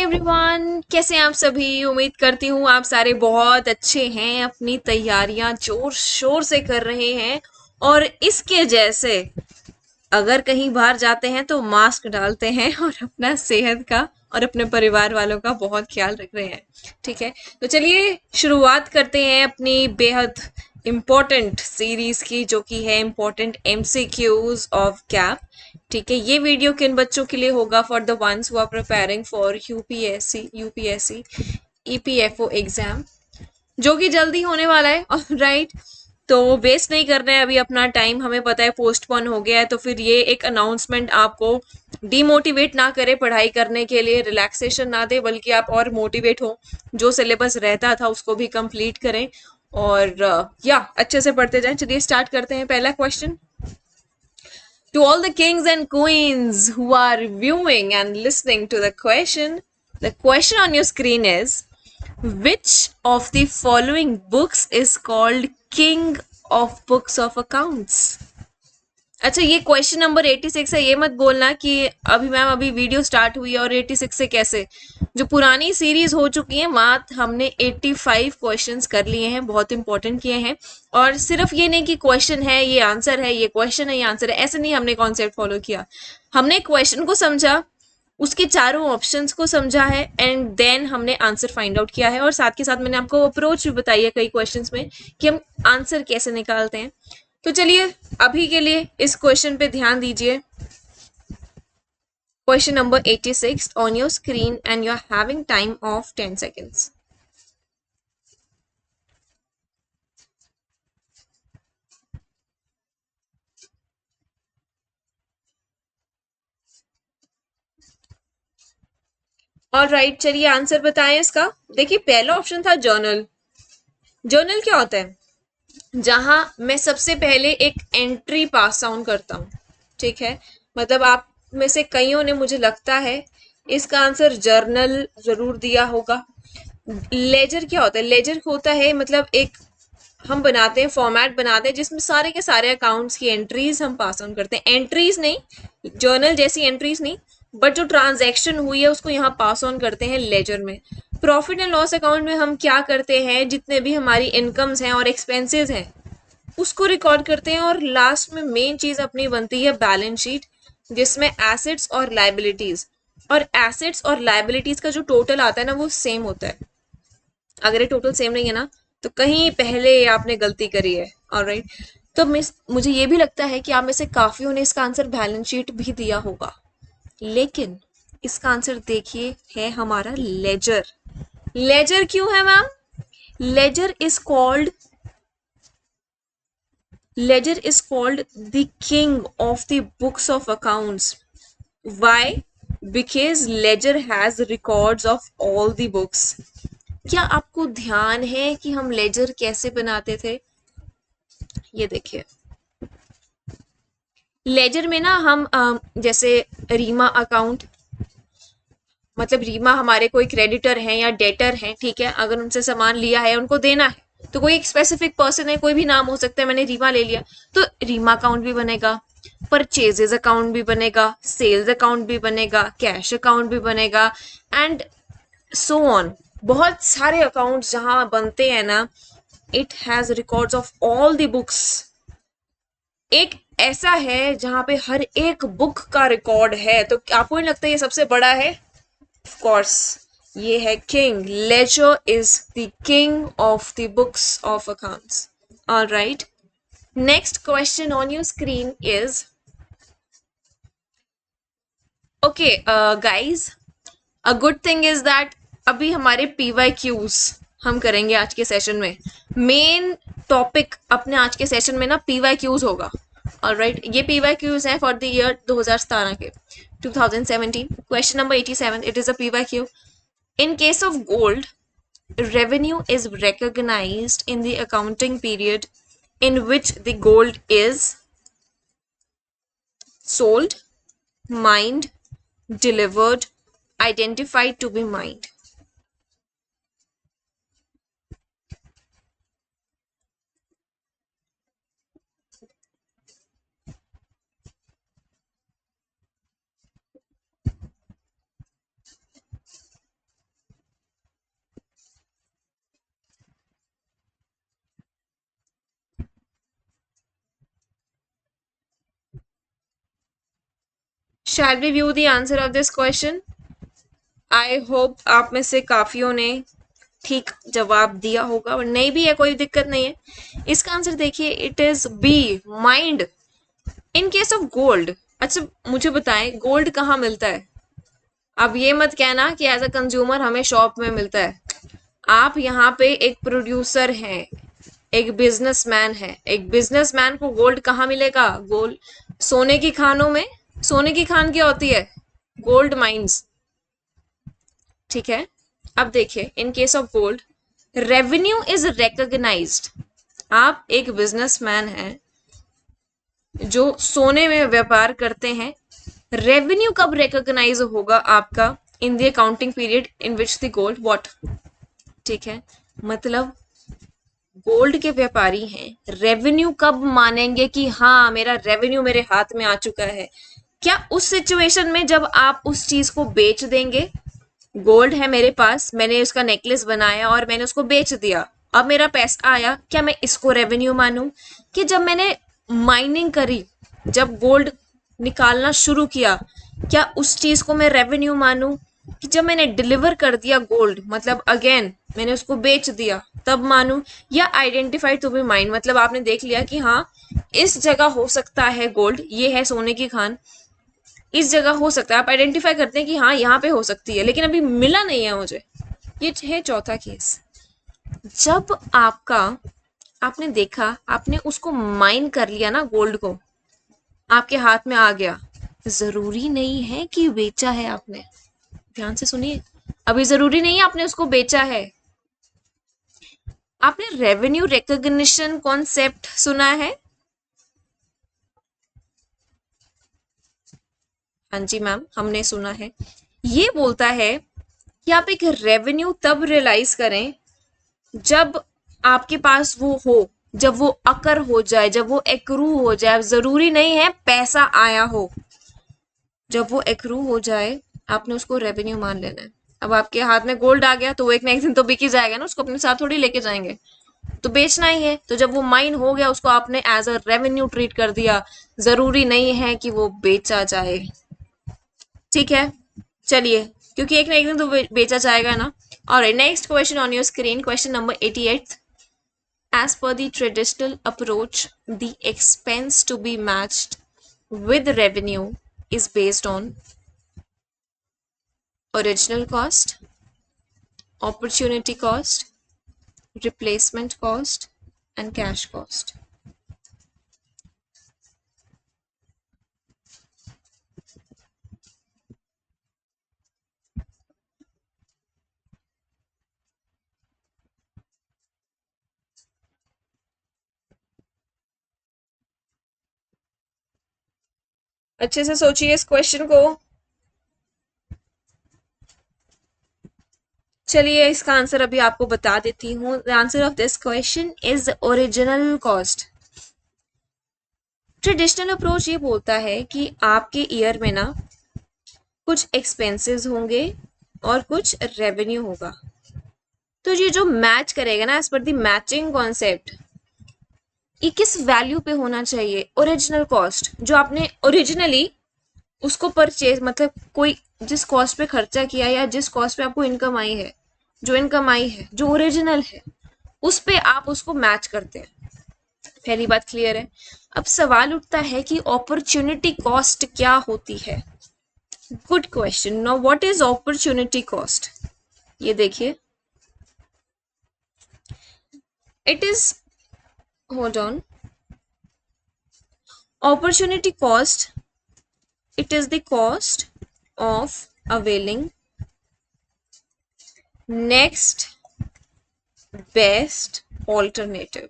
Everyone, कैसे हैं आप सभी। उम्मीद करती हूँ आप सारे बहुत अच्छे हैं, अपनी तैयारियां जोर शोर से कर रहे हैं और इसके जैसे अगर कहीं बाहर जाते हैं तो मास्क डालते हैं और अपना सेहत का और अपने परिवार वालों का बहुत ख्याल रख रहे हैं। ठीक है, तो चलिए शुरुआत करते हैं अपनी बेहद इम्पोर्टेंट सीरीज की, जो कि है इम्पोर्टेंट एमसीक्यूज ऑफ कैप। ठीक है, ये वीडियो किन बच्चों के लिए होगा? For the ones who are preparing for UPSC EPFO exam, जो कि जल्दी होने वाला है। राइट, तो वेस्ट नहीं कर रहे हैं अभी अपना टाइम। हमें पता है पोस्टपोन हो गया है, तो फिर ये एक अनाउंसमेंट आपको डीमोटिवेट ना करे पढ़ाई करने के लिए, रिलैक्सेशन ना दे, बल्कि आप और मोटिवेट हो। जो सिलेबस रहता था उसको भी कंप्लीट करें और या अच्छे से पढ़ते जाएं। चलिए स्टार्ट करते हैं। पहला question, to all the kings and queens who are viewing and listening to the question on your screen is, which of the following books is called king of books of accounts? अच्छा, ये question number 86 है। ये मत बोलना कि अभी ma'am अभी video start हुई है और 86 से कैसे। जो पुरानी सीरीज हो चुकी है मात्र हमने 85 क्वेश्चंस कर लिए हैं, बहुत इंपॉर्टेंट किए हैं। और सिर्फ ये नहीं कि क्वेश्चन है ये आंसर है, ये क्वेश्चन है ये आंसर है, ऐसे नहीं हमने कॉन्सेप्ट फॉलो किया। हमने क्वेश्चन को समझा, उसके चारों ऑप्शंस को समझा है एंड देन हमने आंसर फाइंड आउट किया है। और साथ के साथ मैंने आपको अप्रोच भी बताई है कई क्वेश्चंस में कि हम आंसर कैसे निकालते हैं। तो चलिए अभी के लिए इस क्वेश्चन पे ध्यान दीजिए। Question number 86 on your screen and you are having time of 10 seconds. और राइट, चलिए आंसर बताएं इसका। देखिए पहला ऑप्शन था जर्नल। जर्नल क्या होता है? जहां मैं सबसे पहले एक एंट्री पास ऑन करता हूं। ठीक है, मतलब आप में से कईयों ने, मुझे लगता है, इसका आंसर जर्नल जरूर दिया होगा। लेजर क्या होता है? लेजर होता है मतलब एक हम बनाते हैं, फॉर्मेट बनाते हैं जिसमें सारे के सारे अकाउंट्स की एंट्रीज हम पास ऑन करते हैं। एंट्रीज नहीं, जर्नल जैसी एंट्रीज नहीं, बट जो ट्रांजैक्शन हुई है उसको यहाँ पास ऑन करते हैं लेजर में। प्रॉफिट एंड लॉस अकाउंट में हम क्या करते हैं? जितने भी हमारी इनकम्स हैं और एक्सपेंसेस हैं उसको रिकॉर्ड करते हैं। और लास्ट में मेन चीज अपनी बनती है बैलेंस शीट, जिसमें एसेट्स और लाइबिलिटीज, और एसेट्स और लाइबिलिटीज का जो टोटल आता है ना वो सेम होता है। अगर ये टोटल सेम नहीं है ना तो कहीं पहले आपने गलती करी है। ऑलराइट, तो मुझे ये भी लगता है कि आप में से काफियों ने इसका आंसर बैलेंस शीट भी दिया होगा, लेकिन इसका आंसर देखिए है हमारा लेजर। लेजर क्यों है ma'am? Ledger is called ledger is called the king of the books of accounts. Why? Because ledger has records of all the books. क्या आपको ध्यान है कि हम लेजर कैसे बनाते थे? ये देखिए, लेजर में ना हम जैसे रीमा अकाउंट, मतलब रीमा हमारे कोई क्रेडिटर हैं या डेटर हैं, ठीक है, अगर उनसे सामान लिया है उनको देना है तो कोई एक स्पेसिफिक पर्सन है, कोई भी नाम हो सकता है, मैंने रीमा ले लिया तो रीमा अकाउंट भी बनेगा, परचेजेस अकाउंट भी बनेगा, सेल्स अकाउंट भी बनेगा, कैश अकाउंट भी बनेगा एंड सो ऑन। बहुत सारे अकाउंट्स जहां बनते हैं ना, it has records of all the books. एक ऐसा है जहां पे हर एक बुक का रिकॉर्ड है, तो आपको नहीं लगता ये सबसे बड़ा है? ऑफ कोर्स ये है king. Ledger is the king of the books of accounts. Alright, next question on your screen is, okay guys, a good thing is that अभी हमारे PYQs हम करेंगे आज के सेशन में। मेन टॉपिक अपने आज के सेशन में ना PYQs होगा। ऑलराइट, ये PYQs हैं फॉर द ईयर 2017 के 2017। Question number 87, it is a PYQ। In case of gold, revenue is recognized in the accounting period in which the gold is sold, mined, delivered, identified to be mined. Shall we view the answer of this question? I hope आप में से काफियों ने ठीक जवाब दिया होगा, और नहीं भी है कोई दिक्कत नहीं है। इसका आंसर देखिए, it is B, mined. In case of gold, अच्छा मुझे बताएं गोल्ड कहाँ मिलता है? अब ये मत कहना कि एज अ कंज्यूमर हमें शॉप में मिलता है। आप यहाँ पे एक प्रोड्यूसर हैं, एक बिजनेसमैन है, एक बिजनेसमैन को गोल्ड कहाँ मिलेगा? गोल्ड सोने की खानों में। सोने की खान क्या होती है? Gold mines. ठीक है, अब देखिए in case of gold, revenue is recognised. आप एक बिजनेसमैन हैं जो सोने में व्यापार करते हैं, रेवेन्यू कब रिकॉग्नाइज होगा आपका? In the accounting period in which the gold what. ठीक है, मतलब गोल्ड के व्यापारी हैं, रेवेन्यू कब मानेंगे कि हाँ मेरा रेवेन्यू मेरे हाथ में आ चुका है? क्या उस सिचुएशन में जब आप उस चीज को बेच देंगे? गोल्ड है मेरे पास, मैंने उसका नेकलेस बनाया और मैंने उसको बेच दिया, अब मेरा पैसा आया, क्या मैं इसको रेवेन्यू मानूं? कि जब मैंने माइनिंग करी, जब गोल्ड निकालना शुरू किया, क्या उस चीज को मैं रेवेन्यू मानूं? कि जब मैंने डिलीवर कर दिया गोल्ड, मतलब अगेन मैंने उसको बेच दिया, तब मानूं? या आइडेंटिफाइड टू बी माइन, मतलब आपने देख लिया कि हाँ इस जगह हो सकता है गोल्ड, ये है सोने की खान, इस जगह हो सकता है, आप आइडेंटिफाई करते हैं कि हाँ यहाँ पे हो सकती है, लेकिन अभी मिला नहीं है मुझे। ये है चौथा केस। जब आपने देखा, आपने उसको माइन कर लिया ना, गोल्ड को आपके हाथ में आ गया, जरूरी नहीं है कि बेचा है आपने। ध्यान से सुनिए, अभी जरूरी नहीं है आपने उसको बेचा है। आपने रेवेन्यू रिकॉग्निशन कॉन्सेप्ट सुना है? हाँ जी मैम, हमने सुना है। ये बोलता है कि आप एक रेवेन्यू तब रियलाइज करें जब आपके पास वो हो, जब वो अकर हो जाए, जब वो एक्रू हो जाए। जरूरी नहीं है पैसा आया हो, जब वो एक्रू हो जाए आपने उसको रेवेन्यू मान लेना है। अब आपके हाथ में गोल्ड आ गया तो वो एक ना एक दिन तो बिक ही जाएगा ना, उसको अपने साथ थोड़ी लेके जाएंगे, तो बेचना ही है। तो जब वो माइन हो गया उसको आपने एज अ रेवेन्यू ट्रीट कर दिया, जरूरी नहीं है कि वो बेचा जाए। ठीक है, चलिए, क्योंकि एक ना एक दिन तो बेचा जाएगा ना। और next question on your screen, question number 88। As per the traditional approach, the expense to be matched with revenue is based on original cost, opportunity cost, replacement cost, and cash cost. अच्छे से सोचिए इस question को। चलिए इसका answer अभी आपको बता देती हूँ। The answer of this question is original cost. Traditional approach ये बोलता है कि आपके ईयर में ना कुछ एक्सपेंसेस होंगे और कुछ रेवेन्यू होगा, तो ये जो मैच करेगा ना, as per the matching concept, ये किस वैल्यू पे होना चाहिए? ओरिजिनल कॉस्ट, जो आपने ओरिजिनली उसको परचेज, मतलब कोई जिस कॉस्ट पे खर्चा किया या जिस कॉस्ट पे आपको इनकम आई है, जो इनकम आई है जो ओरिजिनल है, उस पे आप उसको मैच करते हैं। पहली बात क्लियर है। अब सवाल उठता है कि अपॉर्चुनिटी कॉस्ट क्या होती है? Good question. Now what is opportunity cost? ये देखिए, it is, hold on, opportunity cost, it is the cost of availing next best alternative।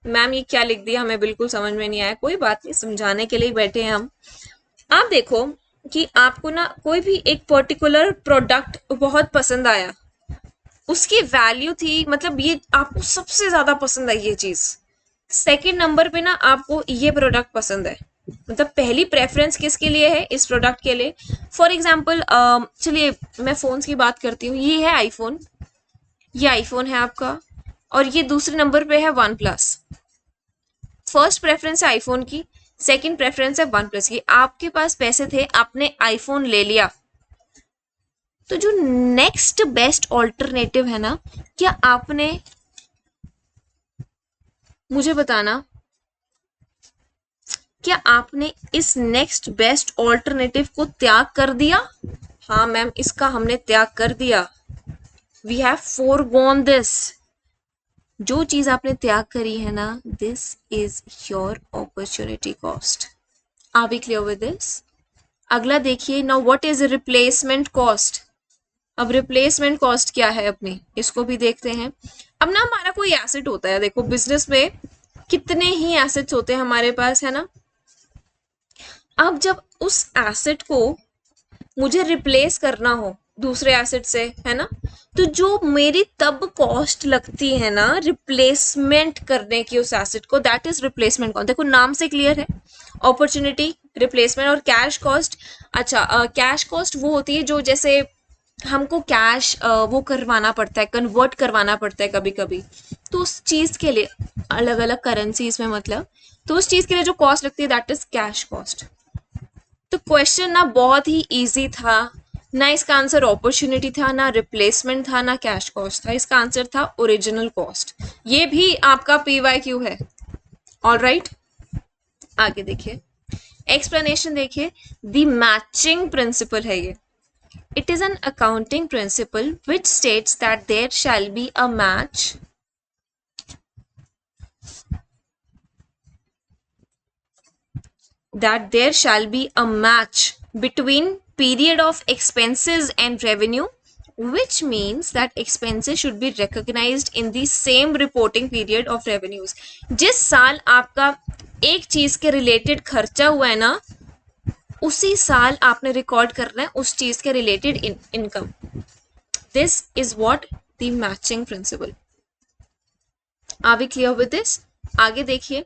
Ma'am ये क्या लिख दिया, हमें बिल्कुल समझ में नहीं आया, कोई बात नहीं, समझाने के लिए बैठे हैं हम। आप देखो कि आपको ना कोई भी एक पर्टिकुलर प्रोडक्ट बहुत पसंद आया, उसकी वैल्यू थी, मतलब ये आपको सबसे ज्यादा पसंद आई ये चीज, सेकंड नंबर पे ना आपको ये प्रोडक्ट पसंद है, मतलब पहली प्रेफरेंस किसके लिए है? इस प्रोडक्ट के लिए। फॉर एग्जाम्पल चलिए मैं फोन्स की बात करती हूँ, ये है आईफोन, ये आईफोन है आपका, और ये दूसरे नंबर पे है वन प्लस। फर्स्ट प्रेफरेंस है आईफोन की, सेकंड प्रेफरेंस है वन प्लस की। आपके पास पैसे थे, आपने आईफोन ले लिया, तो जो नेक्स्ट बेस्ट ऑल्टरनेटिव है ना, क्या आपने, मुझे बताना, क्या आपने इस नेक्स्ट बेस्ट ऑल्टरनेटिव को त्याग कर दिया? हाँ मैम, इसका हमने त्याग कर दिया। We have forgone this. जो चीज आपने त्याग करी है ना, this is your opportunity cost. Are we clear with this? अगला देखिए, now what is replacement cost. अब रिप्लेसमेंट कॉस्ट क्या है अपनी, इसको भी देखते हैं। अब ना हमारा कोई एसेट होता है, देखो बिजनेस में कितने ही एसेट्स होते हैं हमारे पास, है ना। अब जब उस एसेट को मुझे रिप्लेस करना हो दूसरे एसेट से, है ना, तो जो मेरी तब कॉस्ट लगती है ना रिप्लेसमेंट करने की उस एसेट को, दैट इज रिप्लेसमेंट कॉस्ट। देखो नाम से क्लियर है, अपॉर्चुनिटी, रिप्लेसमेंट और कैश कॉस्ट। अच्छा, कैश कॉस्ट वो होती है जो जैसे हमको कैश वो करवाना पड़ता है, कन्वर्ट करवाना पड़ता है कभी कभी, तो उस चीज के लिए अलग अलग करेंसीज में, मतलब तो उस चीज के लिए जो कॉस्ट लगती है दैट इज कैश कॉस्ट। तो क्वेश्चन ना बहुत ही इजी था, ना इसका आंसर अपॉर्चुनिटी था, ना रिप्लेसमेंट था, ना कैश कॉस्ट था, इसका आंसर था ओरिजिनल कॉस्ट। ये भी आपका पीवाईक्यू है। ऑलराइट, आगे देखिए, एक्सप्लेनेशन देखिए। द मैचिंग प्रिंसिपल है ये। It is an accounting principle which states that there shall be a match that there shall be a match between period of expenses and revenue, which means that expenses should be recognized in the same reporting period of revenues। जिस साल आपका एक चीज के related खर्चा हुआ है ना, उसी साल आपने रिकॉर्ड करना है उस चीज के related income. This is what the matching principle. Are we clear with this? आगे देखिए,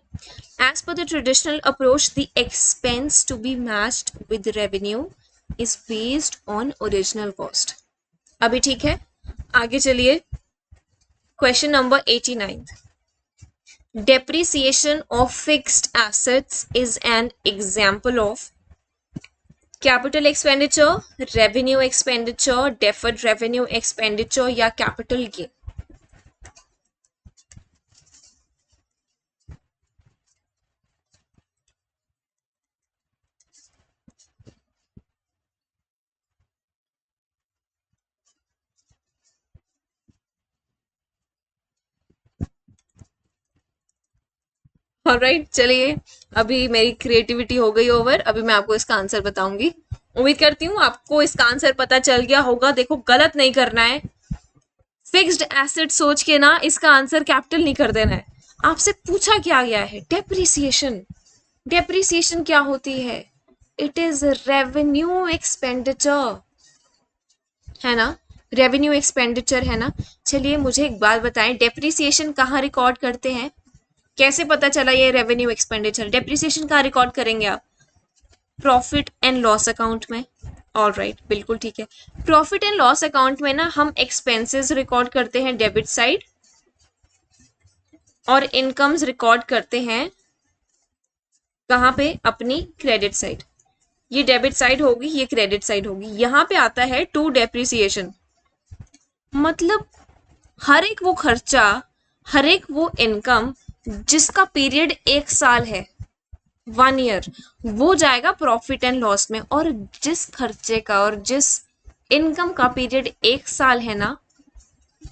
as per the traditional approach the expense to be matched with revenue is based on original cost. अभी ठीक है, आगे चलिए। Question number 89, depreciation of fixed assets is an example of capital expenditure, revenue expenditure, deferred revenue expenditure या capital gain। Alright, चलिए, अभी मेरी creativity हो गई ओवर, अभी मैं आपको इसका आंसर बताऊंगी। उम्मीद करती हूँ आपको इसका आंसर पता चल गया होगा। देखो गलत नहीं करना है, फिक्स्ड एसेट सोच के ना इसका आंसर कैपिटल नहीं कर देना है। आपसे पूछा क्या गया है, डेप्रिसिएशन। डेप्रिसिएशन क्या होती है? इट इज रेवेन्यू एक्सपेंडिचर, है ना, रेवेन्यू एक्सपेंडिचर है ना। चलिए मुझे एक बात बताएं, डेप्रिसिएशन कहाँ रिकॉर्ड करते हैं? कैसे पता चला ये रेवेन्यू एक्सपेंडिचर? डेप्रिसिएशन कहाँ रिकॉर्ड करेंगे आप? प्रॉफिट एंड लॉस अकाउंट में। ऑल राइट, बिल्कुल ठीक है। प्रॉफिट एंड लॉस अकाउंट में ना हम एक्सपेंसेस रिकॉर्ड करते हैं डेबिट साइड, और इनकम्स रिकॉर्ड करते हैं कहाँ पे? अपनी क्रेडिट साइड। ये डेबिट साइड होगी, ये क्रेडिट साइड होगी। यहाँ पे आता है टू डेप्रिसिएशन, मतलब हर एक वो खर्चा, हर एक वो इनकम जिसका पीरियड एक साल है, 1 ईयर, वो जाएगा प्रॉफिट एंड लॉस में। और जिस खर्चे का और जिस इनकम का पीरियड एक साल है ना,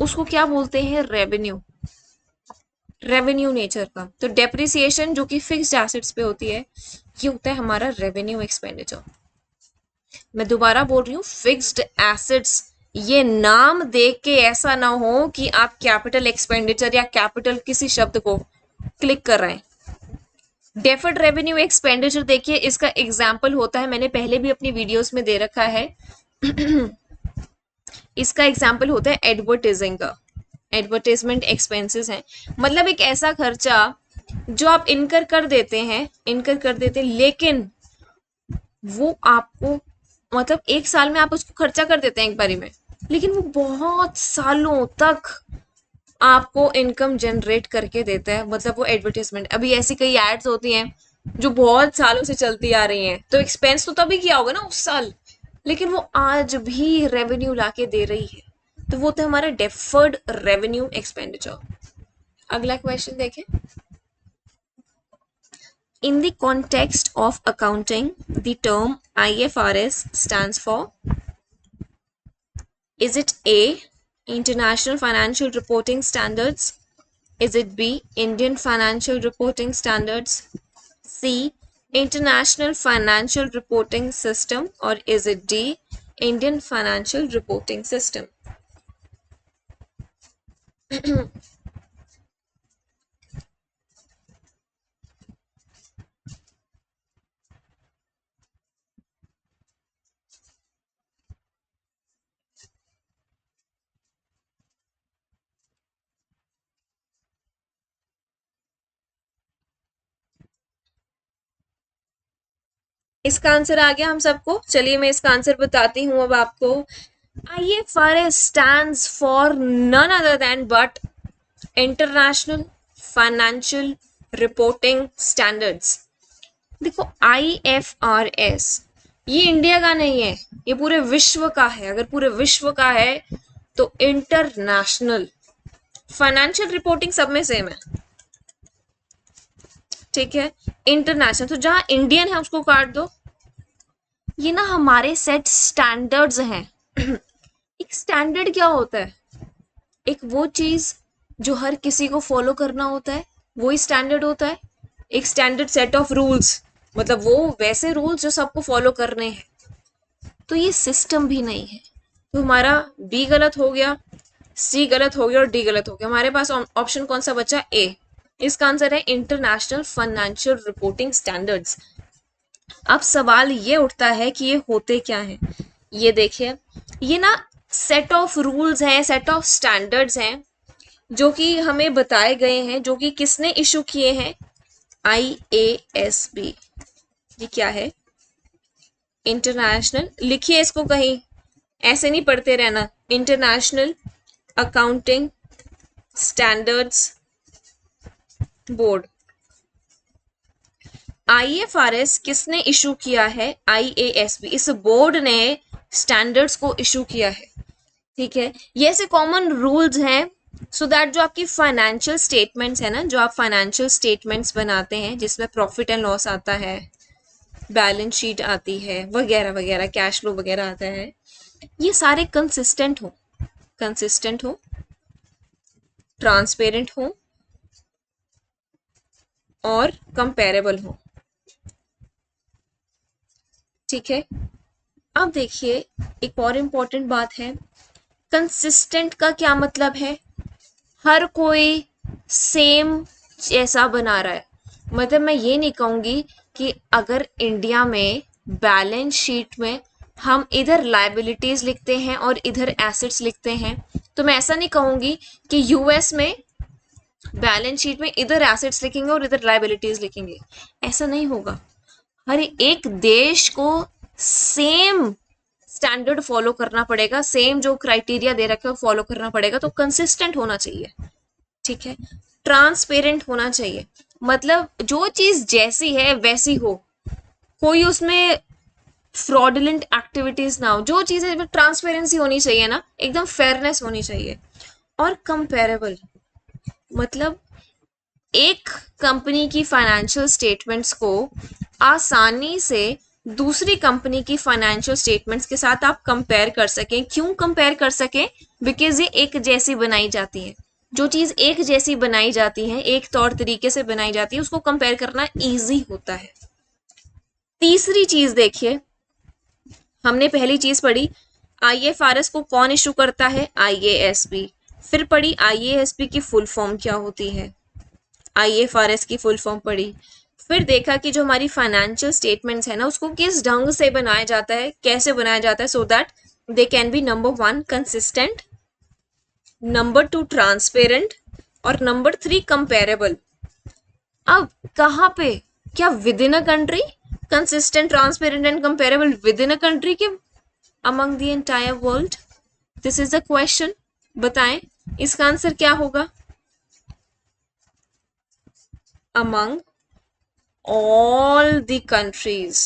उसको क्या बोलते हैं? रेवेन्यू। रेवेन्यू नेचर का। तो डेप्रिसिएशन जो कि फिक्स्ड एसेट्स पे होती है, ये होता है हमारा रेवेन्यू एक्सपेंडिचर। मैं दोबारा बोल रही हूँ, फिक्स्ड एसेट्स, ये नाम देख के ऐसा ना हो कि आप कैपिटल एक्सपेंडिचर या कैपिटल किसी शब्द को क्लिक कर रहे हैं। डेफर्ड रेवेन्यू एक्सपेंडिचर देखिए, इसका एग्जाम्पल होता है, मैंने पहले भी अपनी वीडियोस में दे रखा है इसका एग्जाम्पल होता है एडवर्टाइजिंग का। एडवर्टाइजमेंट एक्सपेंसेस हैं, मतलब एक ऐसा खर्चा जो आप इनकर कर देते हैं, लेकिन वो आपको, मतलब एक साल में आप उसको खर्चा कर देते हैं एक बारी में, लेकिन वो बहुत सालों तक आपको इनकम जनरेट करके देता है, मतलब वो एडवर्टाइजमेंट। अभी ऐसी कई एड्स होती हैं जो बहुत सालों से चलती आ रही हैं, तो एक्सपेंस तो तभी किया होगा ना उस साल, लेकिन वो आज भी रेवेन्यू लाके दे रही है, तो वो तो हमारा डेफर्ड रेवेन्यू एक्सपेंडिचर। अगला क्वेश्चन देखें। In the context of accounting, the term IFRS stands for, is it A, International Financial Reporting Standards? Is it B, Indian Financial Reporting Standards? C, International Financial Reporting System? Or is it D, Indian Financial Reporting System? इसका answer आ गया हम सबको। चलिए मैं इसका answer बताती हूँ अब आपको। IFRS stands for none other than but international financial reporting standards. देखो IFRS ये इंडिया का नहीं है, ये पूरे विश्व का है। अगर पूरे विश्व का है तो इंटरनेशनल, फाइनेंशियल रिपोर्टिंग सब में सेम है, ठीक है। इंटरनेशनल तो जहां इंडियन है उसको काट दो। ये ना हमारे सेट स्टैंडर्ड्स हैं। एक स्टैंडर्ड क्या होता है? एक वो चीज जो हर किसी को फॉलो करना होता है, वही स्टैंडर्ड होता है। एक स्टैंडर्ड सेट ऑफ रूल्स, मतलब वो वैसे रूल्स जो सबको फॉलो करने हैं। तो ये सिस्टम भी नहीं है, तो हमारा बी गलत हो गया, सी गलत हो गया और डी गलत हो गया। हमारे पास ऑप्शन कौन सा बचा? ए। इसका आंसर है इंटरनेशनल फाइनेंशियल रिपोर्टिंग स्टैंडर्ड्स। अब सवाल ये उठता है कि ये होते क्या हैं। ये देखिए, ये ना सेट ऑफ रूल्स हैं, सेट ऑफ स्टैंडर्ड्स हैं जो कि हमें बताए गए हैं, जो कि किसने इशू किए हैं? IASB। ये क्या है? इंटरनेशनल, लिखिए इसको कहीं, ऐसे नहीं पढ़ते रहना। International accounting standards board. IFRS किसने इशू किया है? IASB। इस बोर्ड ने स्टैंडर्ड्स को इशू किया है, ठीक है। ये ऐसे कॉमन रूल्स हैं सो दैट जो आपकी फाइनेंशियल स्टेटमेंट्स है ना, जो आप फाइनेंशियल स्टेटमेंट्स बनाते हैं जिसमें प्रॉफिट एंड लॉस आता है, बैलेंस शीट आती है, वगैरह वगैरह, कैश फ्लो वगैरह आता है, ये सारे कंसिस्टेंट हो, ट्रांसपेरेंट हो और कंपेरेबल हो, ठीक है। अब देखिए एक और इम्पोर्टेंट बात है, कंसिस्टेंट का क्या मतलब है? हर कोई सेम जैसा बना रहा है। मतलब मैं ये नहीं कहूंगी कि अगर इंडिया में बैलेंस शीट में हम इधर लायबिलिटीज लिखते हैं और इधर एसेट्स लिखते हैं, तो मैं ऐसा नहीं कहूंगी कि यूएस में बैलेंस शीट में इधर एसेट्स लिखेंगे और इधर लायबिलिटीज लिखेंगे। ऐसा नहीं होगा। हर एक देश को सेम स्टैंडर्ड फॉलो करना पड़ेगा, सेम जो क्राइटेरिया दे रखे हैं फॉलो करना पड़ेगा। तो कंसिस्टेंट होना चाहिए, ठीक है। ट्रांसपेरेंट होना चाहिए, मतलब जो चीज जैसी है वैसी हो, कोई उसमें फ्रॉडुलेंट एक्टिविटीज ना हो। जो चीजें ट्रांसपेरेंसी होनी चाहिए ना, एकदम फेयरनेस होनी चाहिए। और कंपेरेबल, मतलब एक कंपनी की फाइनेंशियल स्टेटमेंट्स को आसानी से दूसरी कंपनी की फाइनेंशियल स्टेटमेंट्स के साथ आप कंपेयर कर सकें। क्यों कंपेयर कर सकें? बिकॉज ये एक जैसी बनाई जाती है। जो चीज एक जैसी बनाई जाती है, एक तौर तरीके से बनाई जाती है, उसको कंपेयर करना इजी होता है। तीसरी चीज देखिए, हमने पहली चीज पढ़ी IFRS को कौन इशू करता है? IASB। फिर पढ़ी IASB की फुल फॉर्म क्या होती है, IFRS की फुल फॉर्म पढ़ी। फिर देखा कि जो हमारी फाइनेंशियल स्टेटमेंट्स है ना, उसको किस ढंग से बनाया जाता है, कैसे बनाया जाता है, so that they can be number 1 consistent, number 2 transparent और नंबर 3 कंपेरेबल। अब कहाँ पे? क्या within a country? Consistent, transparent and comparable within a country के among the entire world? This is the question. बताएं इसका answer क्या होगा? Among all the countries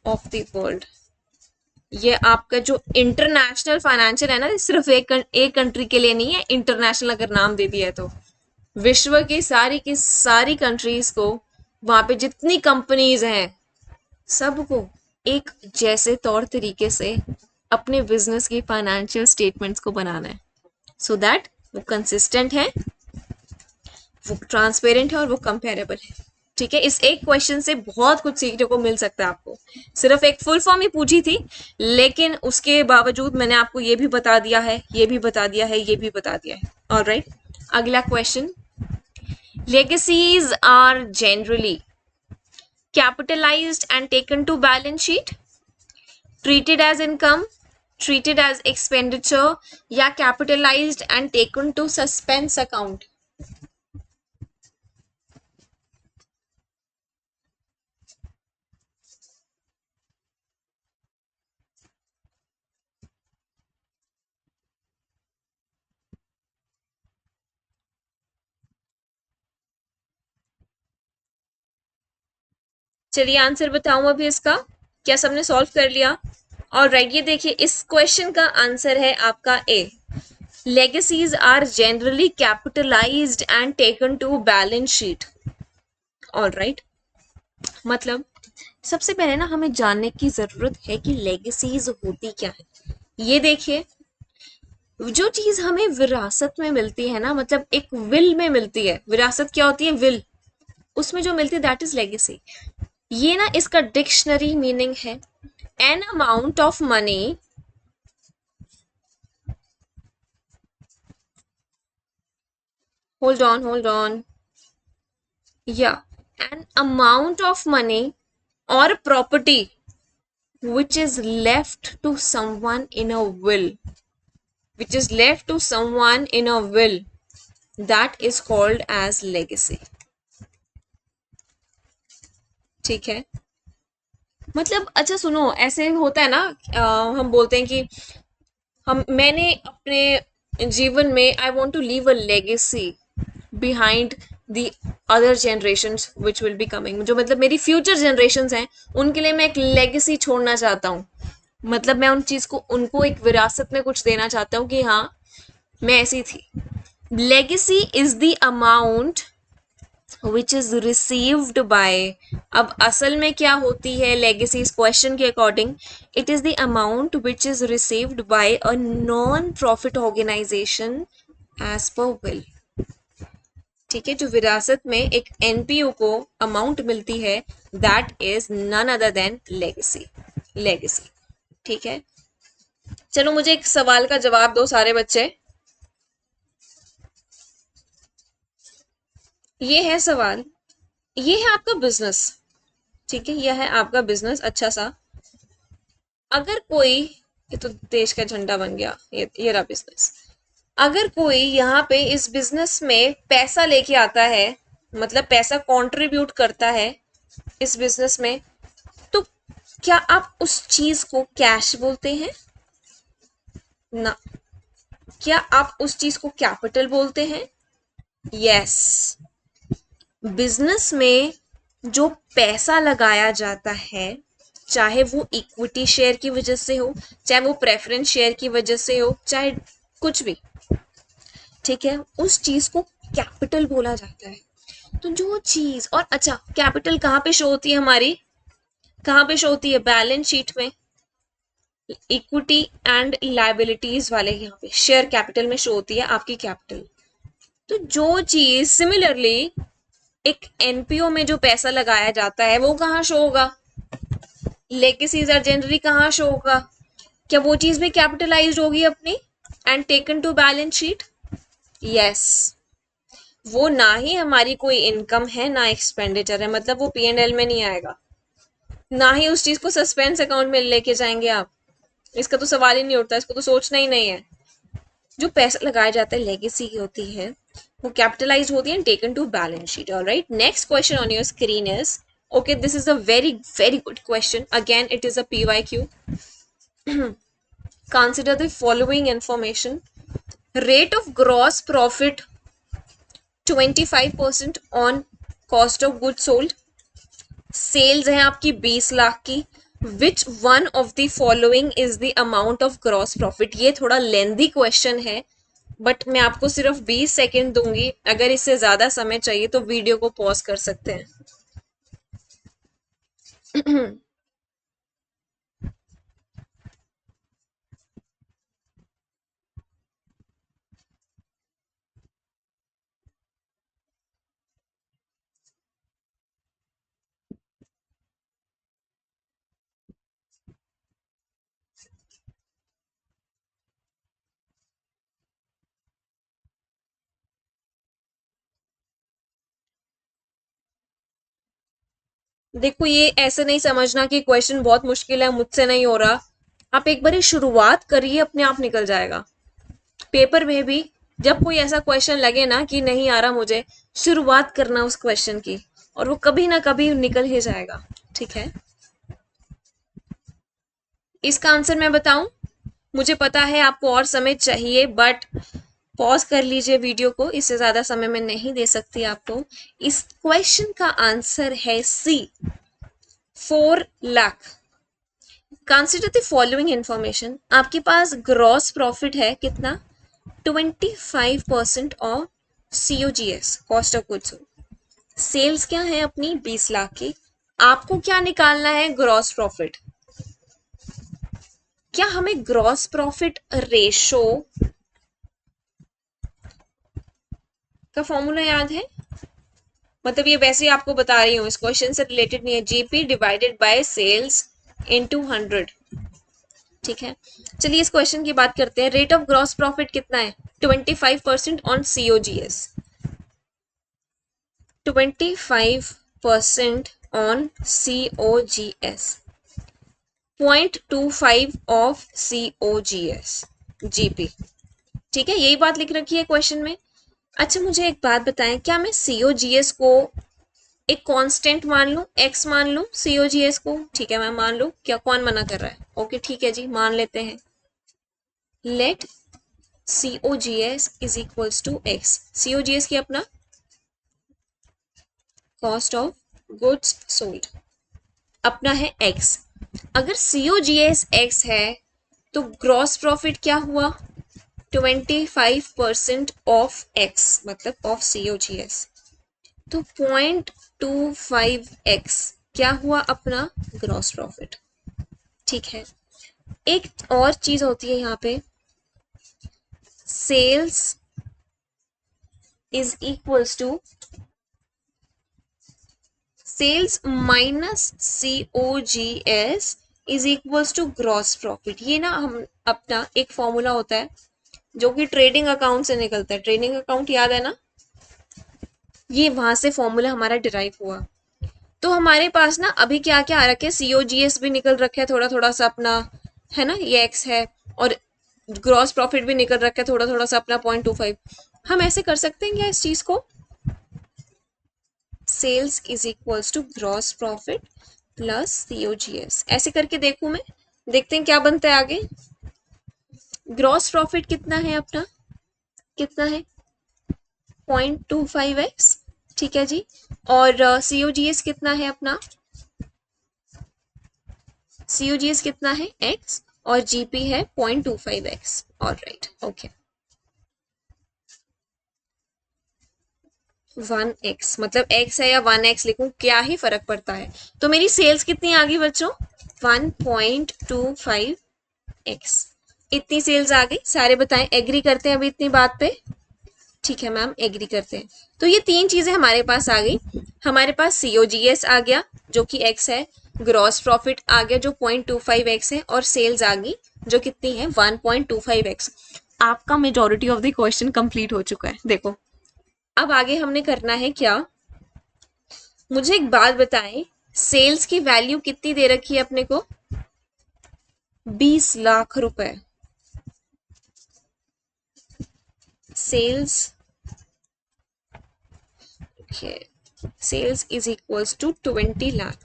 of the world. ये आपका जो इंटरनेशनल फाइनेंशियल है ना, सिर्फ एक कंट्री के लिए नहीं है, इंटरनेशनल अगर नाम दे दिया है तो विश्व की सारी कंट्रीज को, वहां पे जितनी कंपनीज हैं सबको एक जैसे तौर तरीके से अपने बिजनेस की फाइनेंशियल स्टेटमेंट्स को बनाना है, सो दैट वो कंसिस्टेंट है, वो ट्रांसपेरेंट है और वो कंपेरेबल है। ठीक है, इस एक क्वेश्चन से बहुत कुछ सीखने को मिल सकता है आपको। सिर्फ एक फुल फॉर्म ही पूछी थी, लेकिन उसके बावजूद मैंने आपको ये भी बता दिया है, ये भी बता दिया है, ये भी बता दिया है। ऑलराइट, अगला question, legacies are generally capitalized and taken to balance sheet, treated as income, treated as expenditure, या capitalized and taken to suspense account। चलिए आंसर बताऊं अभी इसका, क्या सबने सॉल्व कर लिया? और राइट, ये देखिए इस क्वेश्चन का आंसर है आपका A, legacies are generally capitalised and taken to balance sheet. All right, मतलब सबसे पहले ना हमें जानने की जरूरत है कि लेगेसीज होती क्या है। ये देखिए, जो चीज हमें विरासत में मिलती है ना, मतलब एक विल में मिलती है, विरासत क्या होती है? विल, उसमें जो मिलती है दैट इज लेगेसी। ये ना इसका डिक्शनरी मीनिंग है an amount of money hold on, yeah, an amount of money or property which is left to someone in a will, which is left to someone in a will, that is called as legacy। ठीक है, मतलब अच्छा सुनो, ऐसे होता है ना, हम बोलते हैं कि मैंने अपने जीवन में I want to leave a legacy behind the other generation which will be coming, जो मतलब मेरी फ्यूचर जनरेशन हैं उनके लिए मैं एक लेगेसी छोड़ना चाहता हूँ। मतलब मैं उन चीज को, उनको एक विरासत में कुछ देना चाहता हूँ कि हाँ मैं ऐसी थी। Legacy is the amount which is received bye, अब असल में क्या होती है लेगेसी इस क्वेश्चन के according, it is the amount which is received by a non profit organisation as per will. ठीक है, जो विरासत में एक एनपीओ को अमाउंट मिलती है that is none other than legacy. Legacy, ठीक है। चलो मुझे एक सवाल का जवाब दो सारे बच्चे। ये है सवाल, ये है आपका बिजनेस, ठीक है, यह है आपका बिजनेस अच्छा सा। अगर कोई, ये तो देश का झंडा बन गया, ये रहा बिजनेस। अगर कोई यहाँ पे इस बिजनेस में पैसा लेके आता है, मतलब पैसा कंट्रीब्यूट करता है इस बिजनेस में, तो क्या आप उस चीज को कैश बोलते हैं? ना। क्या आप उस चीज को कैपिटल बोलते हैं? यस। बिजनेस में जो पैसा लगाया जाता है, चाहे वो इक्विटी शेयर की वजह से हो, चाहे वो प्रेफरेंस शेयर की वजह से हो, चाहे कुछ भी, ठीक है, उस चीज को कैपिटल बोला जाता है। तो जो चीज, और अच्छा कैपिटल कहाँ पे शो होती है हमारी? कहाँ पे शो होती है? बैलेंस शीट में। इक्विटी एंड लाइबिलिटीज वाले यहाँ पे शेयर कैपिटल में शो होती है आपकी कैपिटल। तो जो चीज सिमिलरली एक एनपीओ में जो पैसा लगाया जाता है वो कहाँ शो होगा? लेगेसीज आर जनरली कहाँ शो होगा? क्या वो चीज भी कैपिटलाइज्ड होगी अपनी and taken to balance sheet? Yes. वो ना ही हमारी कोई इनकम है ना एक्सपेंडिचर है, मतलब वो पी&एल में नहीं आएगा, ना ही उस चीज को सस्पेंस अकाउंट में लेके जाएंगे आप। इसका तो सवाल ही नहीं उठता, इसको तो सोचना ही नहीं है। जो पैसा लगाया जाता है लेगेसी होती है, वो कैपिटलाइज्ड होती है, taken to balance sheet. Alright, next question on your screen is, okay, this is a very very good question, again it is a pyq। consider the following information: rate of gross profit 25% on cost of good sold, sales है आपकी 20 लाख की, which one of the following is the amount of gross profit. ये थोड़ा lengthy question है but मैं आपको सिर्फ 20 second दूंगी, अगर इससे ज्यादा समय चाहिए तो वीडियो को पॉज कर सकते हैं। देखो ये ऐसे नहीं समझना कि क्वेश्चन बहुत मुश्किल है, मुझसे नहीं हो रहा। आप एक बार शुरुआत करिए, अपने आप निकल जाएगा। पेपर में भी जब कोई ऐसा क्वेश्चन लगे ना कि नहीं आ रहा मुझे, शुरुआत करना उस क्वेश्चन की और वो कभी ना कभी निकल ही जाएगा। ठीक है, इसका आंसर मैं बताऊं? मुझे पता है आपको और समय चाहिए बट पॉज कर लीजिए वीडियो को, इससे ज्यादा समय मैं नहीं दे सकती आपको। इस क्वेश्चन का आंसर है C, 4 lakh. Consider the following information. आपके पास ग्रॉस प्रॉफिट है कितना? 25% of COGS, cost of goods sold. Sales क्या है अपनी? 20 लाख की। आपको क्या निकालना है? Gross profit. क्या हमें ग्रॉस प्रॉफिट रेशो का फॉर्मूला याद है? मतलब ये वैसे ही आपको बता रही हूँ, इस क्वेश्चन से रिलेटेड नहीं है। GP divided by sales into 100। ठीक है, चलिए इस क्वेश्चन की बात करते हैं। रेट ऑफ ग्रॉस प्रॉफिट कितना है? 25% on COGS। 25% on COGS, 0.25 of COGS GP। ठीक है, यही बात लिख रखी है क्वेश्चन में। अच्छा मुझे एक बात बताएं, क्या मैं COGS को एक कांस्टेंट मान लूं, x मान लूं COGS को? ठीक है मैं मान लूं, क्या कौन मना कर रहा है? ओके ठीक है जी, मान लेते हैं। Let COGS is equals to x। COGS की अपना कॉस्ट ऑफ गुड्स सोल्ड अपना है x। अगर COGS x है तो ग्रॉस प्रॉफिट क्या हुआ? 25% ऑफ x, मतलब ऑफ COGS। तो 0.25x क्या हुआ? अपना ग्रॉस प्रॉफिट। ठीक है, एक और चीज होती है यहाँ पे, sales is equals to sales minus COGS is equals to gross profit. ये ना हम अपना एक फॉर्मूला होता है जो कि ट्रेडिंग अकाउंट से निकलता है। ट्रेडिंग अकाउंट याद है ना? ये वहां से फॉर्मूला हमारा डिराइव हुआ। तो हमारे पास ना अभी क्या क्या आ रखा है? COGS भी निकल रखा है थोड़ा थोड़ा सा अपना, है ना, ये x है, और ग्रॉस प्रॉफिट भी निकल रखा है थोड़ा थोड़ा सा अपना 0.25। हम ऐसे कर सकते हैं क्या इस चीज को? Sales is equals to gross profit plus COGS, ऐसे करके देखूं मैं, देखते हैं क्या बनता है आगे। ग्रॉस प्रॉफिट कितना है अपना? कितना है? 0.25x। ठीक है जी, और COGS कितना है अपना? COGS कितना है? x, और GP है 0.25x। Alright, okay. 1x मतलब x है या 1x लिखूं, क्या ही फर्क पड़ता है। तो मेरी सेल्स कितनी आ गई बच्चों? 1.25x। इतनी सेल्स आ गई। सारे बताएं, एग्री करते हैं अभी इतनी बात पे? ठीक है मैम, एग्री करते हैं। तो ये तीन चीजें हमारे पास आ गई। हमारे पास COGS आ गया जो कि x है, ग्रॉस प्रॉफिट आ गया जो 0.25x है, और सेल्स आ गई जो कितनी है? 1.25x। आपका majority of the question complete हो चुका है। देखो अब आगे हमने करना है क्या? मुझे एक बात बताएं, सेल्स की वैल्यू कितनी दे रखी है अपने को? 20 लाख रुपए। Sales, sales is equals to 20 lakh.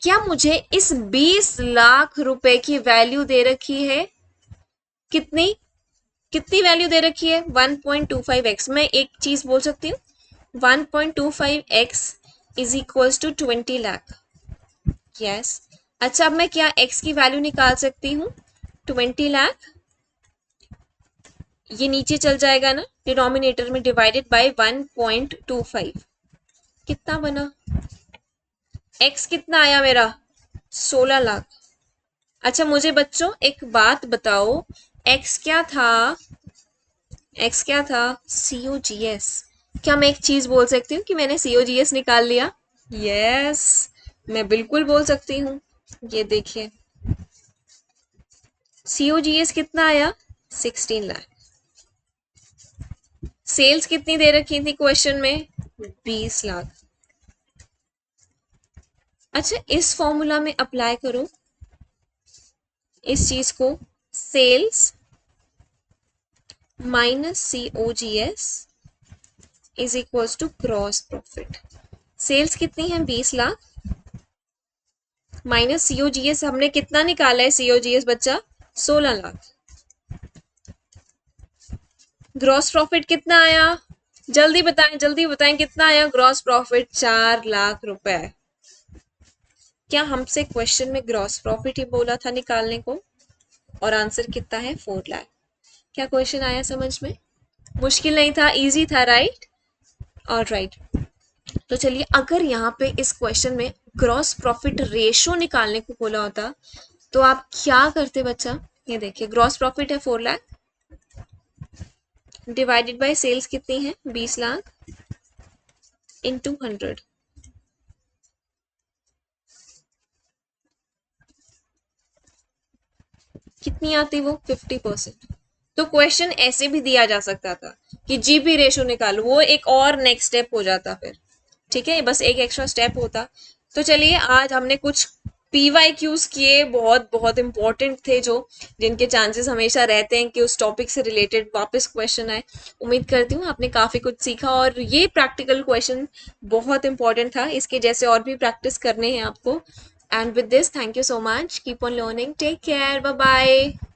क्या मुझे इस 20 लाख रुपए की वैल्यू दे रखी है? कितनी कितनी वैल्यू दे रखी है? 1.25x। मैं एक चीज बोल सकती हूँ, 1.25x is equals to 20 lakh. Yes. अच्छा, अब मैं क्या x की वैल्यू निकाल सकती हूँ? 20 लाख, ये नीचे चल जाएगा ना डिनोमिनेटर में, डिवाइडेड बाय 1.25, कितना बना? x कितना आया मेरा? 16 लाख। अच्छा मुझे बच्चों एक बात बताओ, x क्या था? x क्या था? COGS। क्या मैं एक चीज बोल सकती हूँ कि मैंने COGS निकाल लिया? यस, मैं बिल्कुल बोल सकती हूँ। ये देखिए, COGS कितना आया? 16 लाख। सेल्स कितनी दे रखी थी क्वेश्चन में? 20 लाख। अच्छा, इस फॉर्मूला में अप्लाई करो इस चीज को, sales minus COGS is equals to gross profit. Sales कितनी है? 20 लाख, माइनस COGS हमने कितना निकाला है? COGS बच्चा 16 लाख। ग्रॉस प्रॉफिट कितना आया? जल्दी बताएं कितना आया ग्रॉस प्रॉफिट? 4 लाख रुपए। क्या हमसे क्वेश्चन में ग्रॉस प्रॉफिट ही बोला था निकालने को? और आंसर कितना है? 4 लाख। क्या क्वेश्चन आया समझ में? मुश्किल नहीं था, इजी था, राइट? और राइट, तो चलिए, अगर यहाँ पे इस क्वेश्चन में ग्रॉस प्रॉफिट रेशो निकालने को बोला होता तो आप क्या करते बच्चा? ये देखिए, ग्रॉस प्रॉफिट है 4 लाख, डिवाइडेड बाय सेल्स कितनी है? 20 लाख, इनटू 100। कितनी आती वो? 50%। तो क्वेश्चन ऐसे भी दिया जा सकता था कि GP रेशो निकालो, वो एक और नेक्स्ट स्टेप हो जाता फिर। ठीक है, बस एक एक्स्ट्रा स्टेप होता। तो चलिए, आज हमने कुछ PYQs किए, बहुत बहुत इंपॉर्टेंट थे, जो जिनके चांसेस हमेशा रहते हैं कि उस टॉपिक से रिलेटेड वापस क्वेश्चन आए। उम्मीद करती हूँ आपने काफ़ी कुछ सीखा, और ये प्रैक्टिकल क्वेश्चन बहुत इंपॉर्टेंट था, इसके जैसे और भी प्रैक्टिस करने हैं आपको। And with this, thank you so much, keep on learning, take care, bye bye.